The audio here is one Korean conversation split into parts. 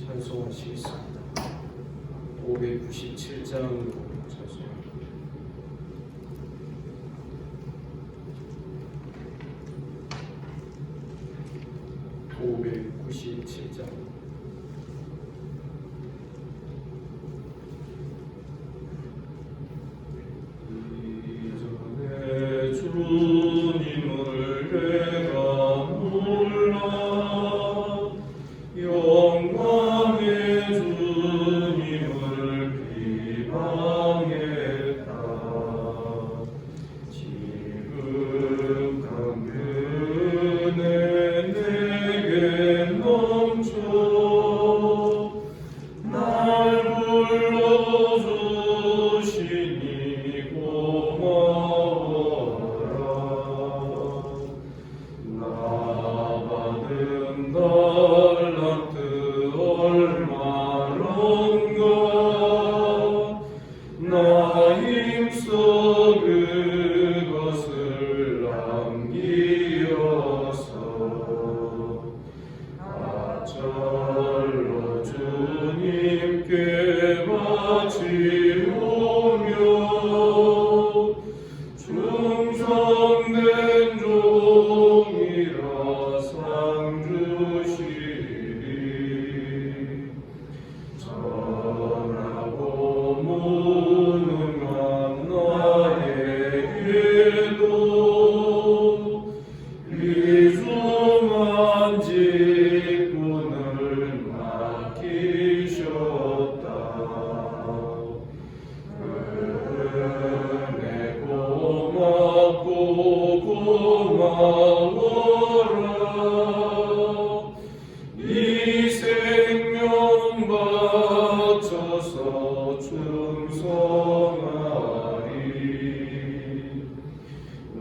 찬송하시겠습니다. 597장 찬송합니다. 597장. 이전에 주님을 내가 몰라 영광의 주님을 비방했다. 지극한 은혜 내게 넘쳐 날 불러주시니 고마워라. 나 받은 달란트 얼마런가 나 힘써 그것을 남기어서 아절로 주님께 바치오며 충성된 종이라 상 주시리. 전하고 무능한 나에게도 귀중한 직분을 맡기셨다. 은혜 고맙고 고마워라. 이 생명 바쳐서 충성하리.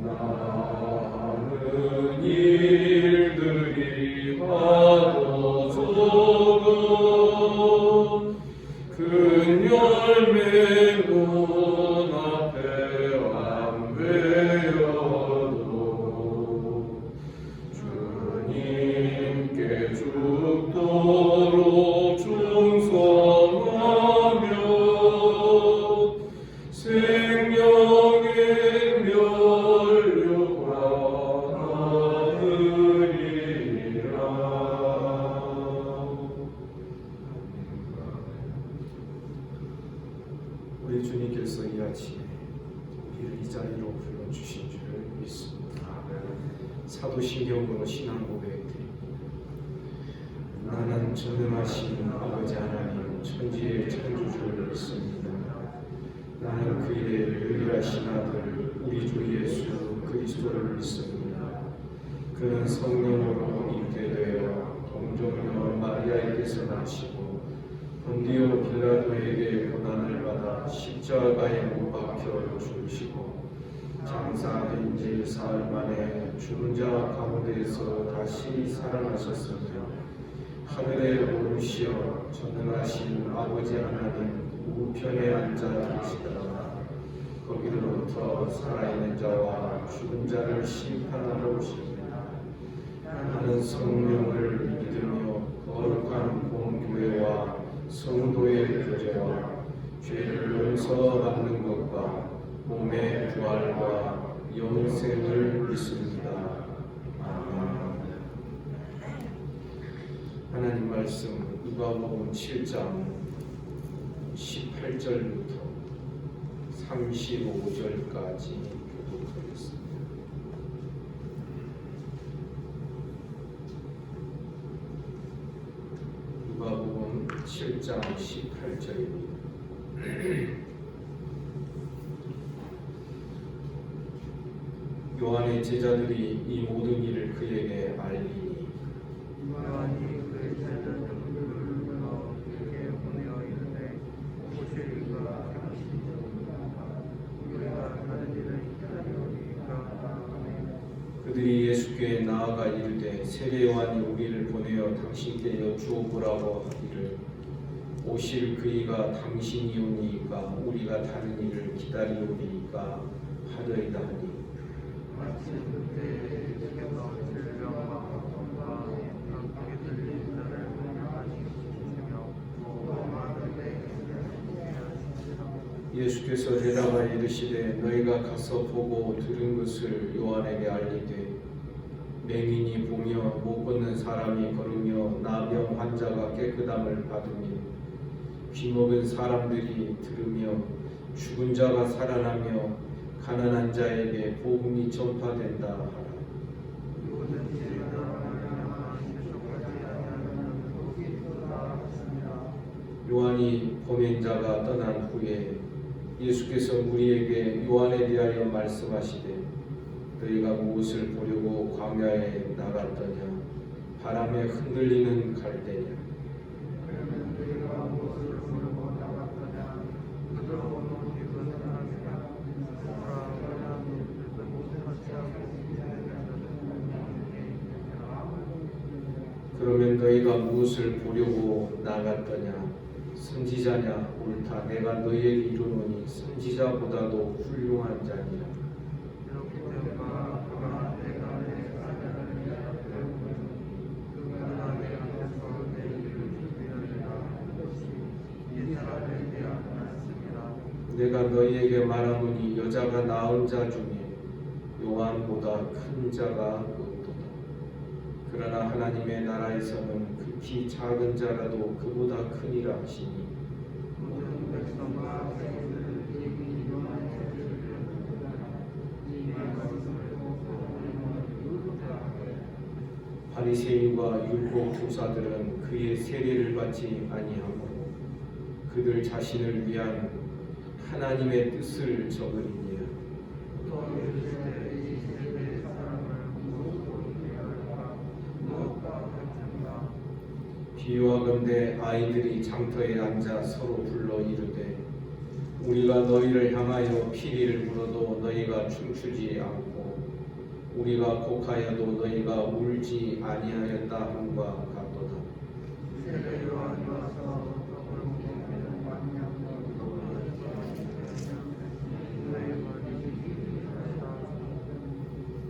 나는 일들이 하도 적어 큰 열매 눈앞에 안 베어도 주님께 죽도록 충성하며 생명의 면류관 하느니라. 우리 주님께서 이 아침에 우리를 이 자리로 불러주신 줄을 믿습니다. 사도신경으로 신앙 고백드립니다. 나는 전능하신 아버지 하나님 천지의 창조주를 믿습니다. 나는 그의 유일하신 아들 우리 주 예수 그리스도를 믿습니다. 그는 성령으로 잉태되어 동정녀 마리아에게서 나시고 본디오 빌라도에게 고난을 받아 십자가에 못 박혀 죽으시고 장사된 지 사흘 만에 죽은 자 가운데에서 다시 살아나셨으며 하늘에 오르시어 전능하신 아버지 하나님 우편에 앉아 계시다가 거기로부터 살아있는 자와 죽은 자를 심판하러 오십니다. 나는 성령을 믿으며 거룩한 공교회와 성도의 교제와 죄를 용서받는 것과 몸의 부활과 영생을 믿습니다. 아멘. 하나님 말씀 누가복음 7장 18절부터 35절까지 교독하겠습니다. 누가복음 7장 18절입니다. 요한의 제자들이 이 모든 일을 그에게 알리니 요한이 그의 제자들을 불러 그에게 보내어 이르되 오시리가 우리가 하는 일을 기다리오리이까. 그들이 예수께 나아가 이르되 세례 요한이 우리를 보내어 당신께 여쭈어보라고 하기를 오실 그이가 당신이오니이까 우리가 다른 일을 기다리오리이까 하더이다 하니 마치 그때 질병과 고통과 각기 들린 자를 하시며 예수께서 대답하여 이르시되 너희가 가서 보고 들은 것을 요한에게 알리되 맹인이 보며 못 걷는 사람이 걸으며 나병 환자가 깨끗함을 받으며 귀먹은 사람들이 들으며 죽은 자가 살아나며 가난한 자에게 복음이 전파된다 하라. 요한이 보낸 자가 떠난 후에 예수께서 우리에게 요한에 대하여 말씀하시되 너희가 무엇을 보려고 광야에 나갔더냐 바람에 흔들리는 갈대냐. 그러면 너희가 무엇을 보려고 나갔더냐 선지자냐. 옳다. 내가 너희에게 이르노니 선지자보다도 훌륭한 자니라. 내가 너희에게 말하노니 여자가 낳은 자 중에 요한보다 큰 자가 없도다. 그러나 하나님의 나라에서는 극히 작은 자라도 그보다 크니라 하시니 바리새인과 율법 교사들은 그의 세례를 받지 아니하고 그들 자신을 위한 하나님의 뜻을 적으리니라. 비유하건대 아이들이 장터에 앉아 서로 불러 이르되 우리가 너희를 향하여 피리를 불어도 너희가 춤추지 않고 우리가 곡하여도 너희가 울지 아니하였다 함과 같도다.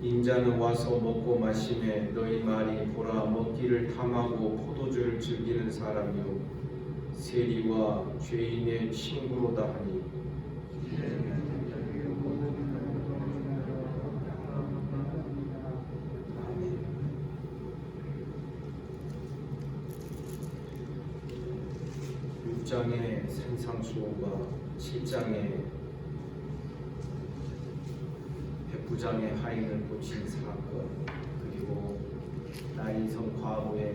인자는 와서 먹고 마시매 너희 말이 보라 먹기를 탐하고 포도주를 즐기는 사람이요 세리와 죄인의 친구로다 하니 아멘. 6장의 산상수호가 7장의 백부장의 하인을 고친 사건, 그리고 나인성 과부의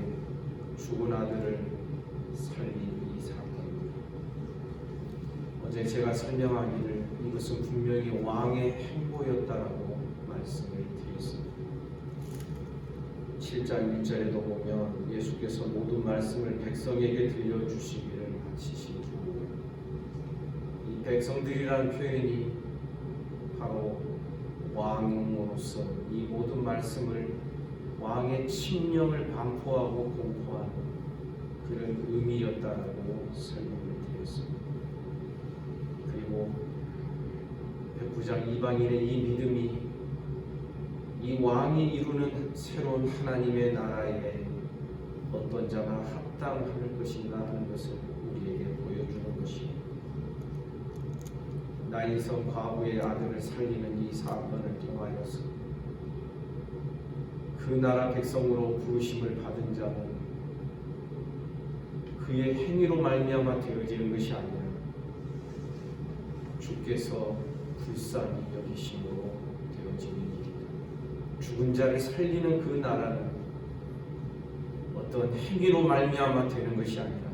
죽은 아들을 살린 이 사건입니다. 어제 제가 설명하기를 이것은 분명히 왕의 행보였다라고 말씀을 드렸습니다. 7장 1절에도 보면 예수께서 모든 말씀을 백성에게 들려주시기를 마치신 후 이 백성들이라는 표현이 바로 왕으로서 이 모든 말씀을 왕의 칙령을 반포하고 공포하는 그런 의미였다라고 설명을 드렸습니다. 그리고 백부장 이방인의 이 믿음이 이 왕이 이루는 새로운 하나님의 나라에 어떤 자가 합당할 것인가 하는 것을 우리에게 보여주는 것입니다. 나인성 과부의 아들을 살리는 이 사건을 통하여서 그 나라 백성으로 부르심을 받은 자는 그의 행위로 말미암아 되어지는 것이 아니라 주께서 불쌍히 여기심으로 되어지는 일이다. 죽은 자를 살리는 그 나라는 어떤 행위로 말미암아 되는 것이 아니라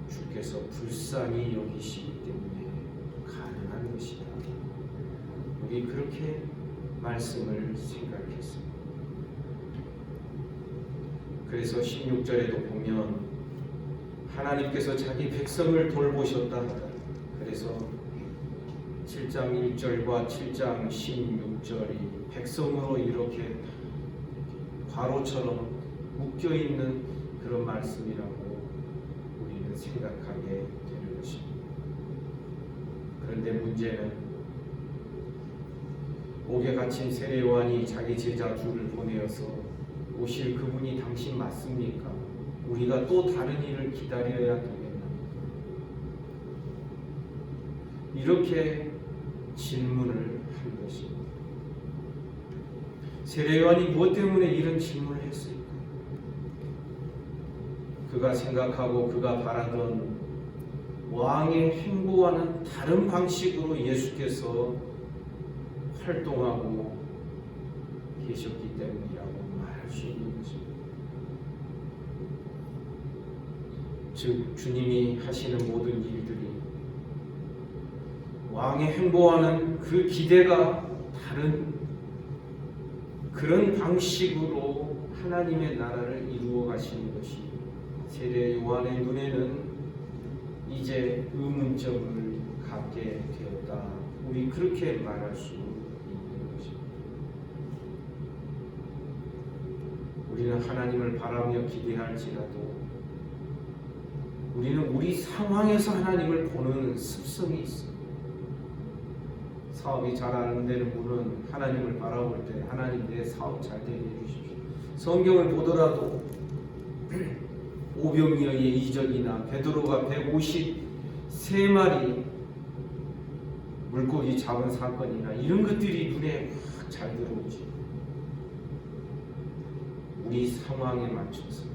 주께서 불쌍히 여기시기 때문에 가능한 것이다. 우리 그렇게 말씀을 생각했습니다. 그래서 16절에도 보면 하나님께서 자기 백성을 돌보셨다 하다. 그래서 7장 1절과 7장 16절이 백성으로 이렇게 괄호처럼 묶여있는 그런 말씀이라고 우리는 생각하게 되는 것입니다. 그런데 문제는 옥에 갇힌 세례 요한이 자기 제자 둘을 보내어서 오실 그분이 당신 맞습니까? 우리가 또 다른 일을 기다려야 되겠나? 이렇게 질문을 한 것입니다. 세례 요한이 무엇 때문에 이런 질문을 했을까? 그가 생각하고 그가 바라던 왕의 행보와는 다른 방식으로 예수께서 활동하고 계셨기 때문이라고 말할 수 있는 것입니다. 즉 주님이 하시는 모든 일들이 왕의 행보와는 그 기대가 다른 그런 방식으로 하나님의 나라를 이루어 가시는 것이 세례 요한의 눈에는 이제 의문점을 갖게 되었다. 우리 그렇게 말할 수 있는 것입니다. 우리는 하나님을 바라며 기대할지라도 우리는 우리 상황에서 하나님을 보는 습성이 있습니다. 사업이 잘 안 되는 분은 하나님을 바라볼 때 하나님 내 사업 잘 되게 해주십시오. 성경을 보더라도 오병이어의 이적이나 베드로가 153마리 물고기 잡은 사건이나 이런 것들이 눈에 확 잘 들어오지. 우리 상황에 맞춰서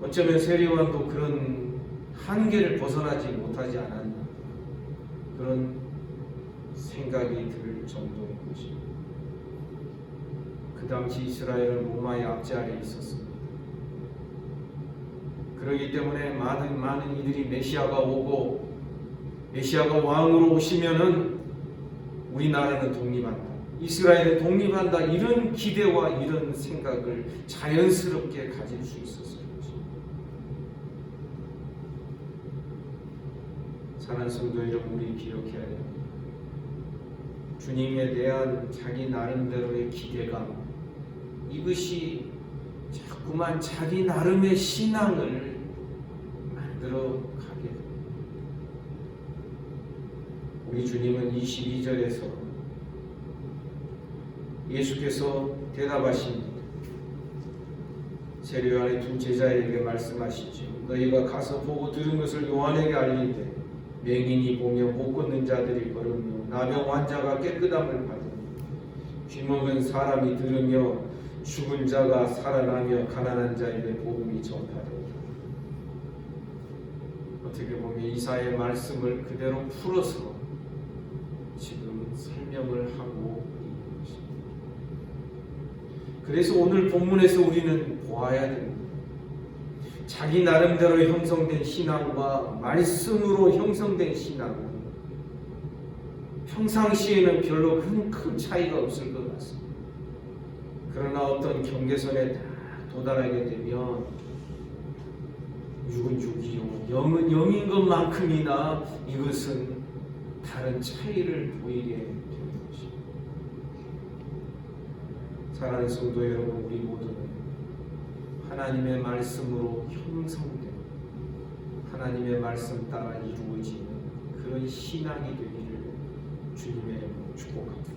어쩌면 세례요한도 그런 한계를 벗어나지 못하지 않았나 그런 생각이 들 정도인 것입니다. 그 당시 이스라엘은 로마의 압제 아래에 있었습니다. 그렇기 때문에 많은 이들이 메시아가 오고 메시아가 왕으로 오시면은 우리나라는 독립한다, 이스라엘은 독립한다, 이런 기대와 이런 생각을 자연스럽게 가질 수 있었어요. 사랑하는 성도 여러분, 우리 기억해야 됩니다. 주님에 대한 자기 나름대로의 기대감, 이것이 자꾸만 자기 나름의 신앙을 만들어 가게 됩니다. 우리 주님은 22절에서 예수께서 대답하십니다. 세례 요한의 두 제자에게 말씀하시죠. 너희가 가서 보고 들은 것을 요한에게 알리되 맹인이 보며 못 걷는 자들이 걸으며 나병 환자가 깨끗함을 받으며 귀먹은 사람이 들으며 죽은 자가 살아나며 가난한 자에게 복음이 전파되었다. 어떻게 보면 이사야의 말씀을 그대로 풀어서 지금 설명을 하고 있는 것입니다. 그래서 오늘 본문에서 우리는 보아야 됩니다. 자기 나름대로 형성된 신앙과 말씀으로 형성된 신앙은 평상시에는 별로 큰 차이가 없을 것 같습니다. 그러나 어떤 경계선에 딱 도달하게 되면 육은 육이요 영은 영인 것만큼이나 이것은 다른 차이를 보이게 되는 것입니다. 사랑하는 성도 여러분, 우리 모두는 하나님의 말씀으로 형성된 하나님의 말씀 따라 이루어지는 그런 신앙이 되기를 주님의 이름으로 축복합니다.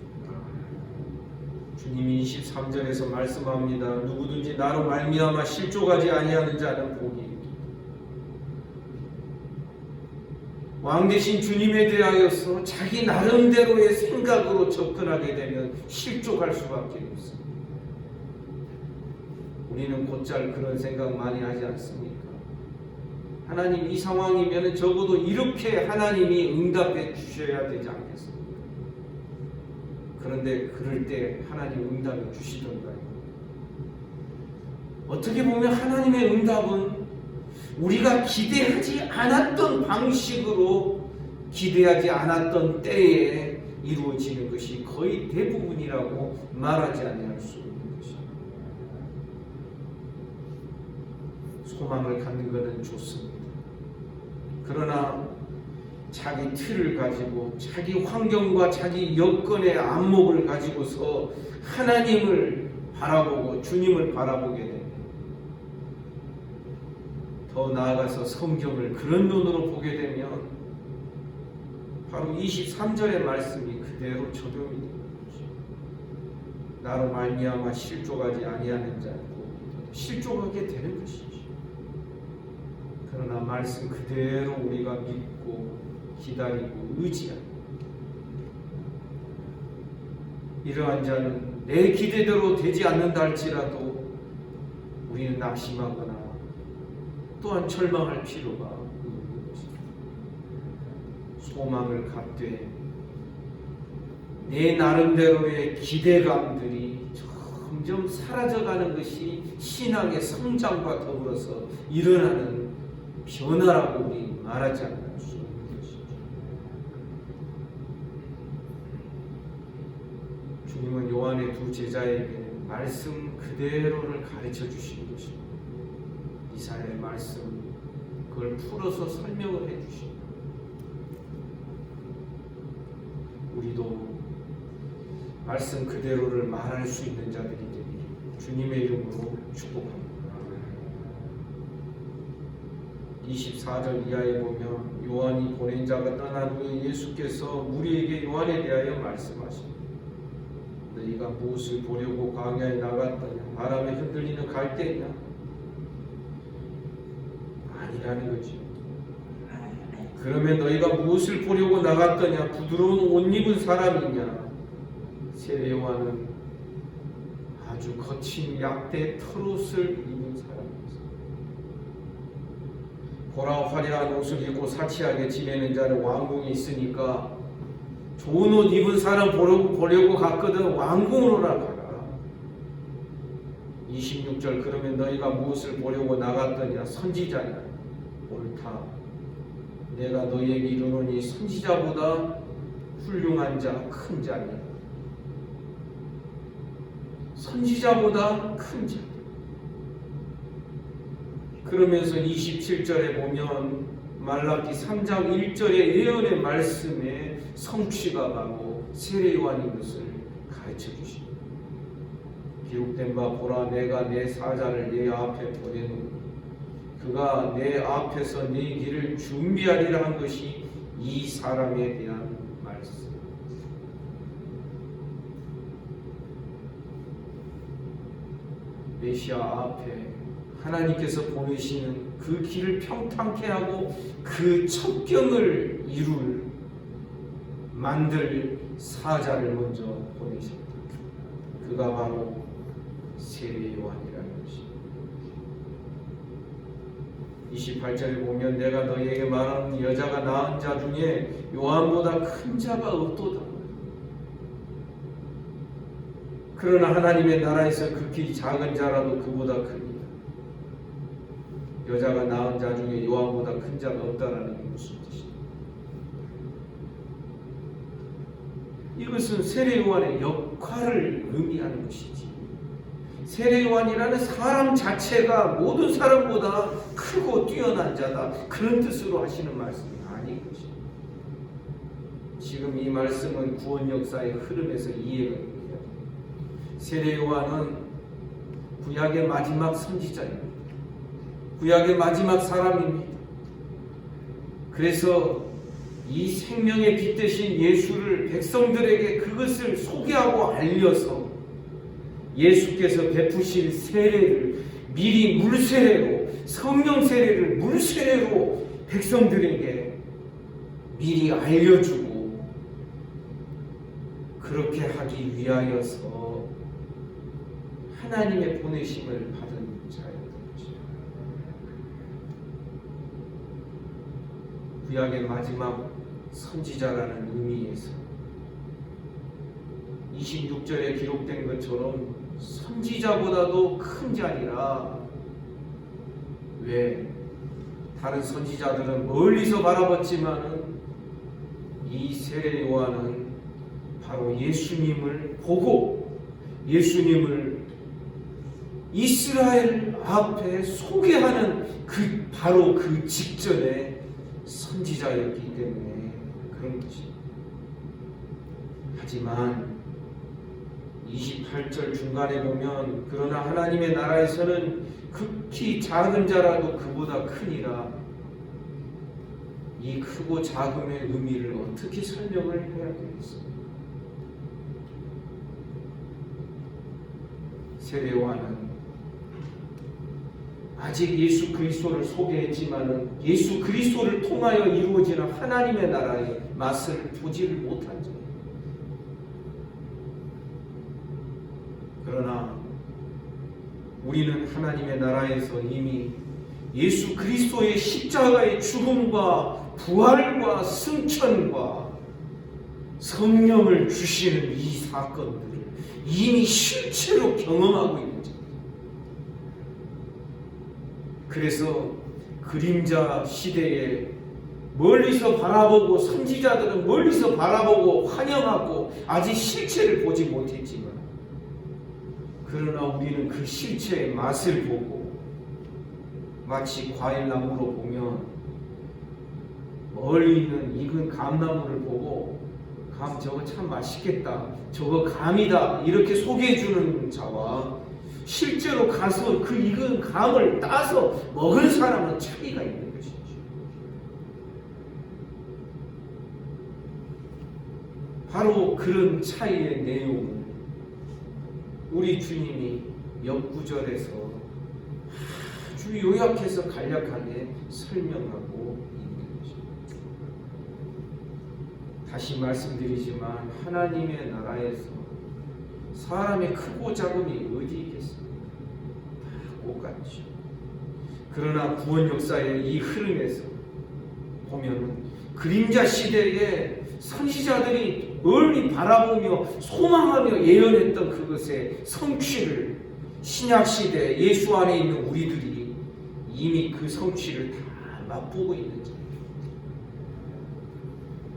주님이 23절에서 말씀합니다. 누구든지 나로 말미암아 실족하지 아니하는 자는 복이 있다. 왕 대신 주님에 대하여서 자기 나름대로의 생각으로 접근하게 되면 실족할 수밖에 없습니다. 우리는 곧잘 그런 생각 많이 하지 않습니까? 하나님, 이 상황이면 적어도 이렇게 하나님이 응답해 주셔야 되지 않겠습니까? 그런데 그럴 때 하나님 응답해 주시던가요? 어떻게 보면 하나님의 응답은 우리가 기대하지 않았던 방식으로 기대하지 않았던 때에 이루어지는 것이 거의 대부분이라고 말하지 아니할 수 있는 것입니다. 소망을 갖는 것은 좋습니다. 그러나 자기 틀을 가지고 자기 환경과 자기 여건의 안목을 가지고서 하나님을 바라보고 주님을 바라보게 됩니다. 더 나아가서 성경을 그런 눈으로 보게 되면 바로 23절의 말씀이 그대로 적용이 되는 것이죠. 나로 말미암아 실족하지 아니하는 자고 실족하게 되는 것이죠. 그러나 말씀 그대로 우리가 믿고 기다리고 의지하고 이러한 자는 내 기대대로 되지 않는다 할지라도 우리는 낙심하거나 또한 절망할 필요가 없는 것입니다. 소망을 갖되 내 나름대로의 기대감들이 점점 사라져가는 것이 신앙의 성장과 더불어서 일어나는 변화라고 우리 말하지 않을 수 없는 것이죠. 주님은 요한의 두 제자에게 말씀 그대로를 가르쳐 주신 것입니다. 이사야의 말씀 그걸 풀어서 설명을 해 주십니다. 우리도 말씀 그대로를 말할 수 있는 자들이 되기를 주님의 이름으로 축복합니다. 24절 이하에 보면 요한이 보낸 자가 떠난 후에 예수께서 우리에게 요한에 대하여 말씀하십니다. 너희가 무엇을 보려고 광야에 나갔더냐? 바람에 흔들리는 갈대냐? 아니라는 거죠. 그러면 너희가 무엇을 보려고 나갔더냐? 부드러운 옷 입은 사람이냐? 세례 요한은 아주 거친 약대 털옷을 입은 사람이었습니다. 보라 화려한 옷을 입고 사치하게 지내는 자는 왕궁에 있으니까 좋은 옷 입은 사람 보려고 갔거든 왕궁으로 나가라. 26절 그러면 너희가 무엇을 보려고 나갔더냐? 선지자냐? 옳다. 내가 너희에게 이르노니 선지자보다 훌륭한 자, 큰 자니 선지자보다 큰 자. 그러면서 27절에 보면 말라기 3장 1절의 예언의 말씀에 성취가 바로 세례 요한인 것을 가르쳐 주십니다. 기록된 바 보라 내가 내 사자를 내 앞에 보내노니 그가 내 앞에서 네 길을 준비하리라 한 것이 이 사람에 대한 말씀. 메시아 앞에 하나님께서 보내시는 그 길을 평탄케 하고 그 첩경을 만들 사자를 먼저 보내십니다. 그가 바로 세례 요한이라는 것입니다. 28절에 보면 내가 너희에게 말하는 여자가 낳은 자 중에 요한보다 큰 자가 없도다. 그러나 하나님의 나라에서 극히 작은 자라도 그보다 큽니다. 여자가 낳은 자 중에 요한보다 큰 자가 없다라는 게 무슨 뜻입니까? 이것은 세례 요한의 역할을 의미하는 것이지 세례 요한이라는 사람 자체가 모든 사람보다 크고 뛰어난 자다 그런 뜻으로 하시는 말씀이 아닌 것입니다. 지금 이 말씀은 구원 역사의 흐름에서 이해가 됩니다. 세례 요한은 구약의 마지막 선지자입니다. 구약의 마지막 사람입니다. 그래서 이 생명의 빛 대신 예수를 백성들에게 그것을 소개하고 알려서 예수께서 베푸실 세례를 미리 물세례로 성령 세례를 물세례로 백성들에게 미리 알려주고 그렇게 하기 위하여서 하나님의 보내심을 받은 자였던 것입니다. 구약의 마지막 선지자라는 의미에서 26절에 기록된 것처럼 선지자보다도 큰 자니라. 왜? 다른 선지자들은 멀리서 바라봤지만은 이 세례 요한은 바로 예수님을 보고 예수님을 이스라엘 앞에 소개하는 바로 그 직전에 선지자였기 때문에 그런 것입니다. 하지만 28절 중간에 보면 그러나 하나님의 나라에서는 극히 작은 자라도 그보다 크니라. 이 크고 작음의 의미를 어떻게 설명을 해야 되겠습니까? 세례 요한은 아직 예수 그리스도를 소개했지만은 예수 그리스도를 통하여 이루어지는 하나님의 나라의 맛을 보지를 못한 점. 그러나 우리는 하나님의 나라에서 이미 예수 그리스도의 십자가의 죽음과 부활과 승천과 성령을 주시는 이 사건들을 이미 실체로 경험하고 있는 점. 그래서 그림자 시대에 멀리서 바라보고 선지자들은 멀리서 바라보고 환영하고 아직 실체를 보지 못했지만, 그러나 우리는 그 실체의 맛을 보고 마치 과일나무로 보면 멀리 있는 익은 감나무를 보고 감 저거 참 맛있겠다, 저거 감이다 이렇게 소개해주는 자와 실제로 가서 그 익은 감을 따서 먹은 사람은 차이가 있는 것이죠. 바로 그런 차이의 내용을 우리 주님이 옆구절에서 아주 요약해서 간략하게 설명하고 있는 것입니다. 다시 말씀드리지만 하나님의 나라에서 사람의 크고 작음이 어디 있겠습니까? 다 똑같죠. 그러나 구원 역사의 이 흐름에서 보면은 그림자 시대에 선지자들이 멀리 바라보며 소망하며 예언했던 그것의 성취를 신약 시대 예수 안에 있는 우리들이 이미 그 성취를 다 맛보고 있는 점.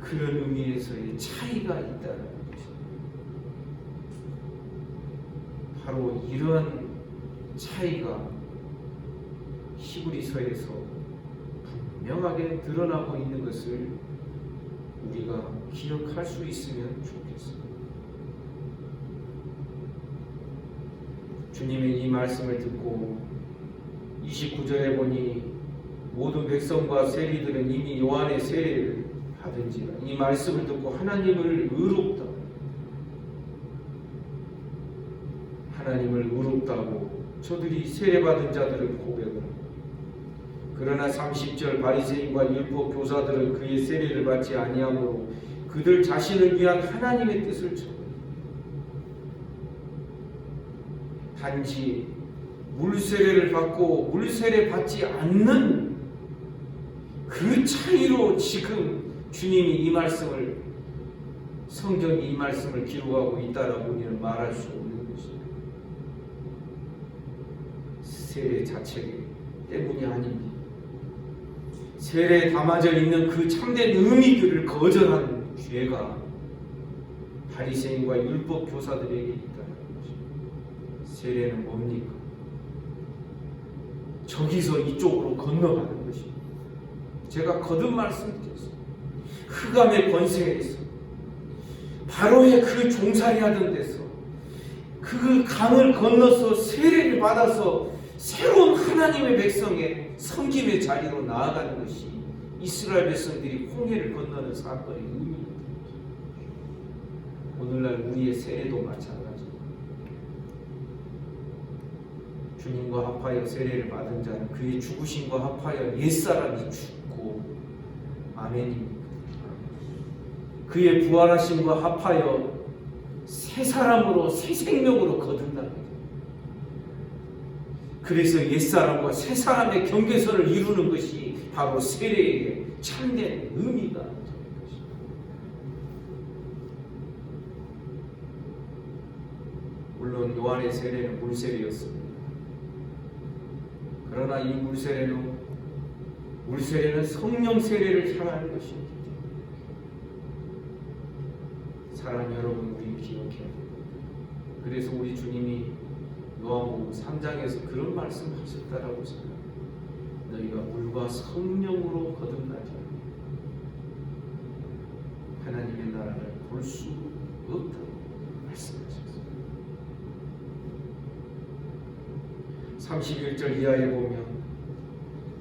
그런 의미에서의 차이가 있다는 것입니다. 바로 이런 차이가 히브리서에서 분명하게 드러나고 있는 것을 우리가 기억할 수 있으면 좋겠습니다. 주님의 이 말씀을 듣고 29절에 보니 모든 백성과 세리들은 이미 요한의 세례를 받은지라. 이 말씀을 듣고 하나님을 의롭다고 저들이 세례받은 자들을 고백을. 그러나 30절 바리새인과 율법 교사들은 그의 세례를 받지 아니하므로 그들 자신을 위한 하나님의 뜻을 전해 단지 물세례를 받고 물세례 받지 않는 그 차이로 지금 주님이 이 말씀을, 성경이 이 말씀을 기록하고 있다라고 우리는 말할 수 없는 것입니다. 세례 자체 때문이 아닙니다. 세례에 담아져 있는 그 참된 의미들을 거절한 죄가 바리새인과 율법 교사들에게 있다는 것입니다. 세례는 뭡니까? 저기서 이쪽으로 건너가는 것입니다. 제가 거듭 말씀드렸습니다. 흑암의 권세에서 바로의 그 종살이 하던 데서 그 강을 건너서 세례를 받아서 새로운 하나님의 백성의 섬김의 자리로 나아가는 것이 이스라엘 백성들이 홍해를 건너는 사건의 의미입니다. 오늘날 우리의 세례도 마찬가지입니다. 주님과 합하여 세례를 받은 자는 그의 죽으심과 합하여 옛사람이 죽고, 아멘입니다. 그의 부활하심과 합하여 새 사람으로, 새 생명으로 거듭납니다. 그래서 옛사람과 새사람의 경계선을 이루는 것이 바로 세례의 참된 의미가 되는 것입니다. 물론 요한의 세례는 물세례였습니다. 그러나 이 물세례는 성령 세례를 향하는 것입니다. 사랑하는 여러분, 우리 기억해야 됩니다. 그래서 우리 주님이 요한복음 3장에서 그런 말씀하셨다라고 생각합니다. 너희가 물과 성령으로 거듭나지 않으면 하나님의 나라를 볼 수 없다고 말씀하셨습니다. 31절 이하에 보면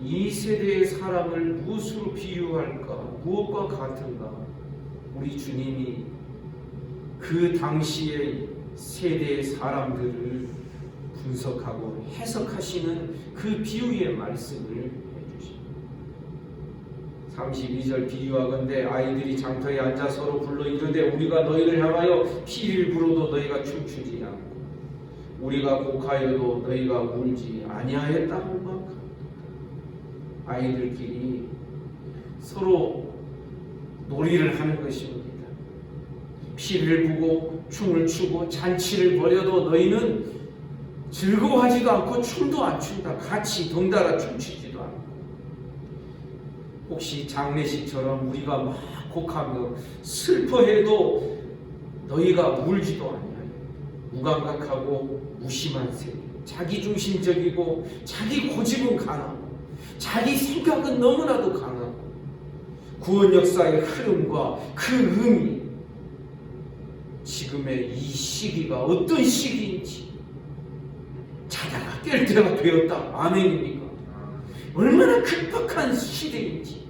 이 세대의 사람을 무엇으로 비유할까? 무엇과 같은가? 우리 주님이 그 당시의 세대의 사람들을 분석하고 해석하시는 그 비유의 말씀을 해주십니다. 32절 비유하건대 아이들이 장터에 앉아 서로 불러 이르되 우리가 너희를 향하여 피를 불어도 너희가 춤추지 않고 우리가 곡하여도 너희가 울지 아니하였다고 막 아이들끼리 서로 놀이를 하는 것입니다. 피를 부고 춤을 추고 잔치를 벌여도 너희는 즐거워하지도 않고 춤도 안 춘다. 같이 덩달아 춤추지도 않고. 혹시 장례식처럼 우리가 막 곡하며 슬퍼해도 너희가 울지도 아니하여 무감각하고 무심한 세계, 자기중심적이고 자기 고집은 강하고 자기 생각은 너무나도 강하고 구원 역사의 흐름과 그 의미, 지금의 이 시기가 어떤 시기인지 자다가 깰 때가 되었다. 아멘입니까? 얼마나 급박한 시대인지,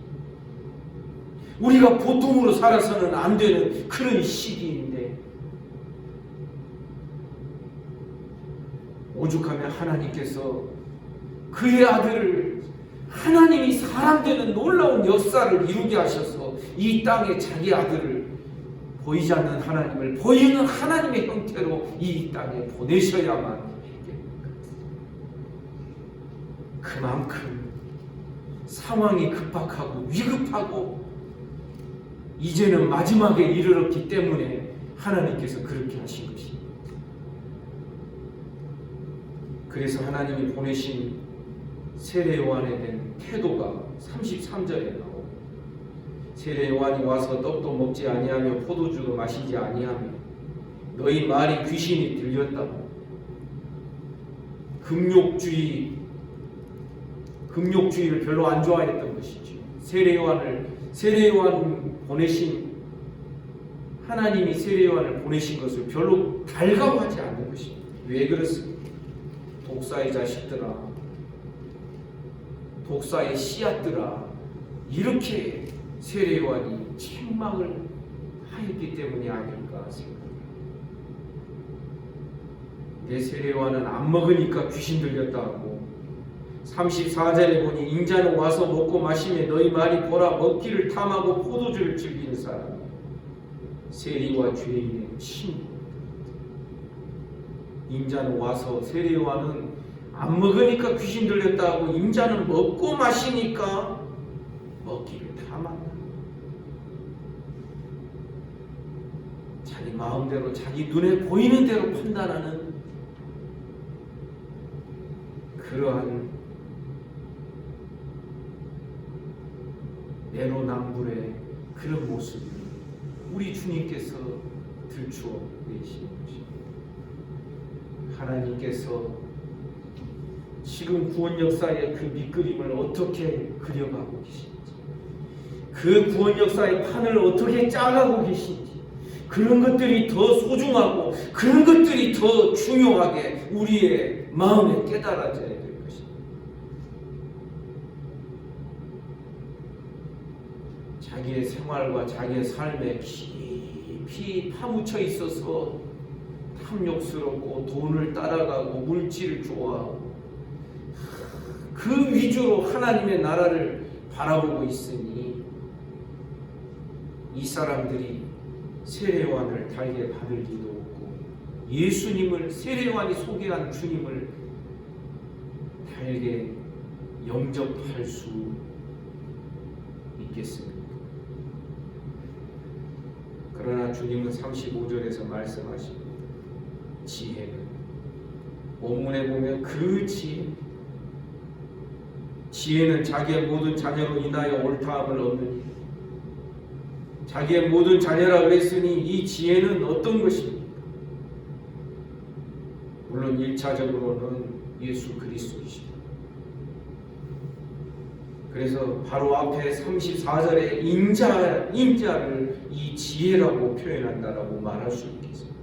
우리가 보통으로 살아서는 안 되는 그런 시기인데 오죽하면 하나님께서 그의 아들을, 하나님이 사람 되는 놀라운 역사를 이루게 하셔서 이 땅에 자기 아들을, 보이지 않는 하나님을 보이는 하나님의 형태로 이 땅에 보내셔야만 했겠습니까? 그만큼 상황이 급박하고 위급하고 이제는 마지막에 이르렀기 때문에 하나님께서 그렇게 하신 것입니다. 그래서 하나님이 보내신 세례 요한에 대한 태도가 33절에 나옵니다. 세례 요한이 와서 떡도 먹지 아니하며 포도주도 마시지 아니하며 너희 말이 귀신이 들렸다고. 금욕주의를 별로 안 좋아했던 것이죠. 세례 요한 보내신, 하나님이 세례 요한을 보내신 것을 별로 달가워하지 않는 것입니다. 왜 그렇습니까? 독사의 자식들아, 독사의 씨앗들아, 이렇게 세례 요한이 책망을 하였기 때문이 아닐까 생각합니다. 내 세례 요한은 안 먹으니까 귀신 들렸다 하고 34절에 보니 인자는 와서 먹고 마시며 너희 말이 보라 먹기를 탐하고 포도주를 즐기는 사람, 세리와 죄인의 친구. 인자는 와서, 세례 요한은 안 먹으니까 귀신 들렸다 하고 인자는 먹고 마시니까 먹기를 탐한다. 자기 마음대로 자기 눈에 보이는 대로 판단하는 그러한 내로남불의 그런 모습을 우리 주님께서 들추어 내시는 것입니다. 하나님께서 지금 구원 역사의 그 밑그림을 어떻게 그려가고 계신지, 그 구원 역사의 판을 어떻게 짜가고 계신지, 그런 것들이 더 소중하고 그런 것들이 더 중요하게 우리의 마음에 깨달아져야 될 것입니다. 자기의 생활과 자기의 삶에 깊이 파묻혀 있어서 탐욕스럽고 돈을 따라가고 물질을 좋아하고 그 위주로 하나님의 나라를 바라보고 있으니 이 사람들이 세례 요한을 달게 받을 리도 없고 예수님을, 세례 요한이 소개한 주님을 달게 영접할 수 있겠습니까? 그러나 주님은 35절에서 말씀하십니다. 지혜는, 본문에 보면 그 지혜는 자기의 모든 자녀로 인하여 옳다함을 얻느니, 자기의 모든 자녀라 그랬으니 이 지혜는 어떤 것입니까? 물론 1차적으로는 예수 그리스도이시다. 그래서 바로 앞에 34절에 인자를 이 지혜라고 표현한다라고 말할 수 있겠습니다.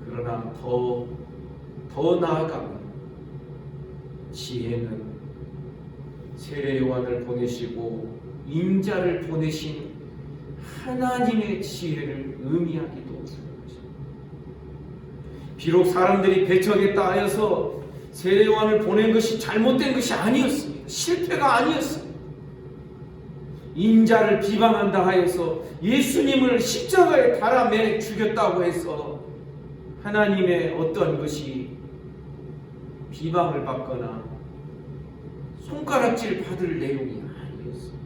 그러나 더 나아가면 지혜는 세례 요한을 보내시고 인자를 보내신 하나님의 지혜를 의미하기도 하는 것입니다. 비록 사람들이 배척했다 하여서 세례요한을 보낸 것이 잘못된 것이 아니었습니다. 실패가 아니었습니다. 인자를 비방한다 하여서 예수님을 십자가에 달아매 죽였다고 해서 하나님의 어떤 것이 비방을 받거나 손가락질 받을 내용이 아니었습니다.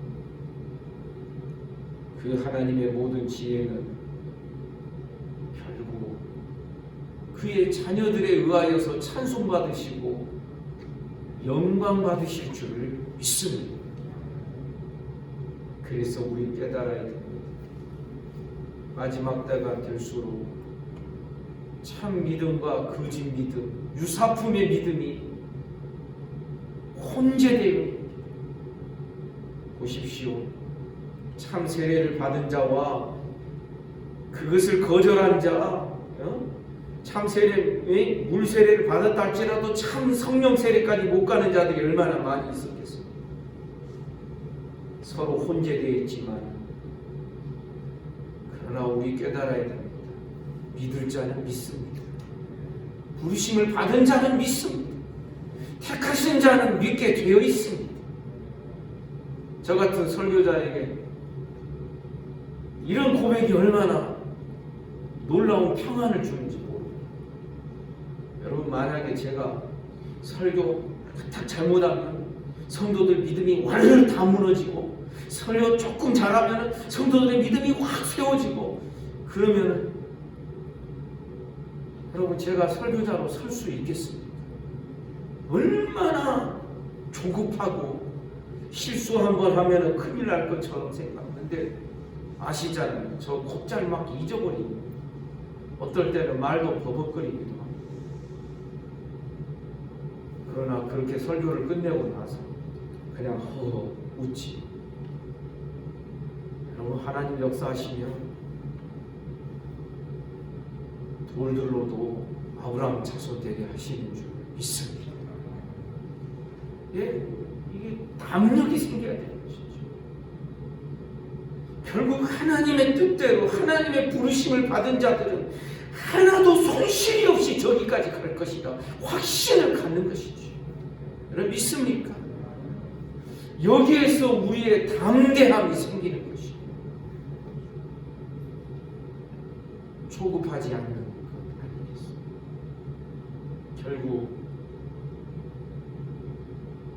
그 하나님의 모든 지혜는 결국 그의 자녀들에 의하여서 찬송받으시고 영광 받으실 줄을 믿습니다. 그래서 우리 깨달아야 됩니다. 마지막 때가 될수록 참 믿음과 거짓 믿음, 유사품의 믿음이 혼재되어 보십시오. 참 세례를 받은 자와 그것을 거절한 자, 참 세례, 물 세례를 받았다 할지라도 참 성령 세례까지 못 가는 자들이 얼마나 많이 있었겠어요. 서로 혼재되어 있지만 그러나 우리 깨달아야 됩니다. 믿을 자는 믿습니다. 부르심을 받은 자는 믿습니다. 택하신 자는 믿게 되어 있습니다. 저 같은 설교자에게 이런 고백이 얼마나 놀라운 평안을 주는지 모릅니다. 여러분, 만약에 제가 설교 딱 잘못하면 성도들 믿음이 완전히 다 무너지고, 설교 조금 잘하면 성도들의 믿음이 확 세워지고, 그러면 여러분, 제가 설교자로 설 수 있겠습니까? 얼마나 조급하고 실수 한번 하면 큰일 날 것처럼 생각하는데, 아시잖아요. 저 곧잘 막 잊어버립니다. 어떨 때는 말도 버벅거리기도 합니다. 그러나 그렇게 설교를 끝내고 나서 그냥 허허 웃지. 여러분, 하나님 역사하시면 돌들로도 아브라함 자손 되게 하시는 줄 믿습니다. 예, 이게 담력이 생겨야 되는 것이죠. 결국 하나님의 뜻대로 하나님의 부르심을 받은 자들은 하나도 손실이 없이 저기까지 갈 것이다 확신을 갖는 것이죠. 여러분, 믿습니까? 여기에서 우리의 담대함이 생기는 것이죠. 조급하지 않는 것 아니겠습니까? 결국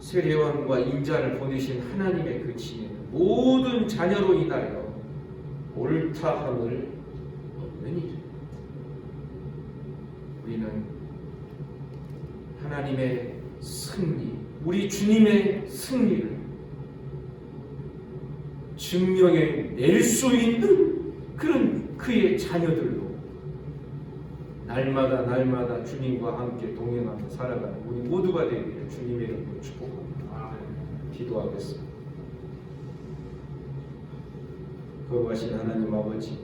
세례요한과 인자를 보내신 하나님의 그 지혜는 모든 자녀로 인하여 옳다함을 얻는 일. 우리는 하나님의 승리, 우리 주님의 승리를 증명해 낼 수 있는 그런 그의 자녀들로 날마다 주님과 함께 동행하며 살아가는 우리 모두가 되기를 주님의 이름으로 축복합니다. 기도하겠습니다. 거룩하신 하나님 아버지,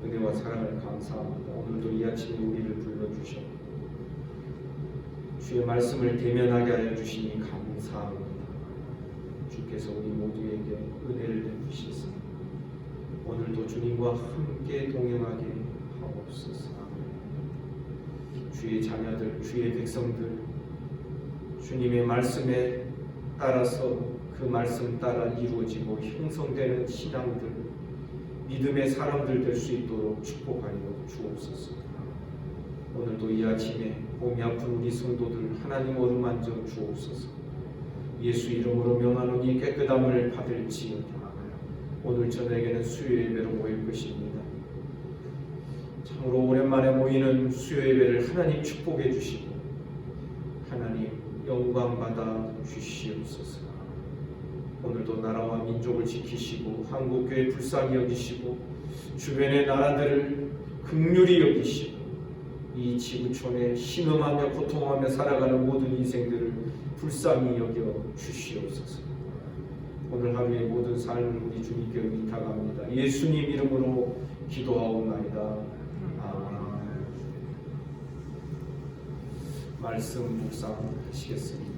은혜와 사랑을 감사합니다. 오늘도 이 아침에 우리를 불러주셔 주의 말씀을 대면하게 하여 주시니 감사합니다. 주께서 우리 모두에게 은혜를 베푸시사 오늘도 주님과 함께 동행하게 하옵소서. 주의 자녀들, 주의 백성들, 주님의 말씀에 따라서 그 말씀 따라 이루어지고 형성되는 신앙들, 믿음의 사람들 될 수 있도록 축복하여 주옵소서. 오늘도 이 아침에 몸이 아픈 우리 성도들 하나님 어루만져 주옵소서. 예수 이름으로 명하노니 깨끗함을 받을지어다. 오늘 저녁에는 수요 예배로 모일 것입니다. 참으로 오랜만에 모이는 수요 예배를 하나님 축복해 주시고 하나님 영광 받아 주시옵소서. 오늘도 나라와 민족을 지키시고 한국교회 불쌍히 여기시고 주변의 나라들을 긍휼히 여기시고 이 지구촌에 신음하며 고통하며 살아가는 모든 인생들을 불쌍히 여겨 주시옵소서. 오늘 하루의 모든 삶을 우리 주님께 의탁합니다. 예수님 이름으로 기도하옵나이다. 아멘. 말씀 묵상하시겠습니다.